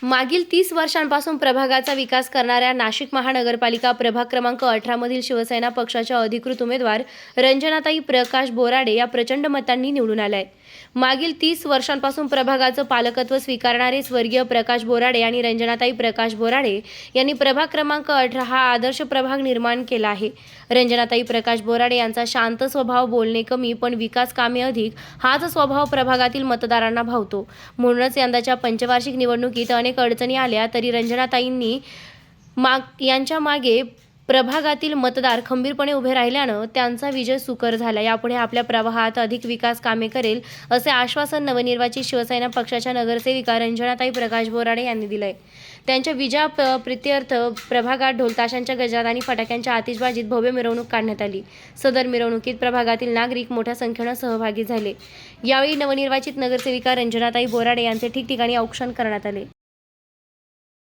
मागील 30 वर्षांपासून प्रभागाचा विकास करणाऱ्या नाशिक महानगरपालिका प्रभाग क्रमांक 18 मधील शिवसेना पक्षाच्या अधिकृत उमेदवार रंजनाताई प्रकाश बोराडे या प्रचंड मतांनी निवडून आल्या आहेत. मागील 30 वर्षांपासून प्रभागाचं पालकत्व स्वीकारणारे स्वर्गीय प्रकाश बोराडे आणि रंजनाताई प्रकाश बोराडे यांनी प्रभाग क्रमांक 18 हा आदर्श प्रभाग निर्माण केला आहे. रंजनाताई प्रकाश बोराडे यांचा शांत स्वभाव, बोलणे कमी पण विकास कामे अधिक, हाच स्वभाव प्रभागातील मतदारांना भावतो. म्हणूनच यंदाच्या पंचवार्षिक निवडणुकीत अनेक अडचणी आल्या तरी रंजनाताईंनी यांच्या मागे प्रभागातील मतदार खंबीरपणे उभे राहिल्यानं त्यांचा विजय सुकर झाला. यापुढे आपल्या प्रवाहात अधिक विकास कामे करेल असे आश्वासन नवनिर्वाचित शिवसेना पक्षाच्या नगरसेविका रंजनाताई प्रकाश बोराडे यांनी दिलंय. त्यांच्या विजया प्रीत्यर्थ प्रभागात ढोलताशांच्या गजरात आणि फटाक्यांच्या आतिषबाजीत भव्य मिरवणूक काढण्यात आली. सदर मिरवणुकीत प्रभागातील नागरिक मोठ्या संख्येनं सहभागी झाले. यावेळी नवनिर्वाचित नगरसेविका रंजनाताई बोराडे यांचे ठिकठिकाणी औक्षण करण्यात आले.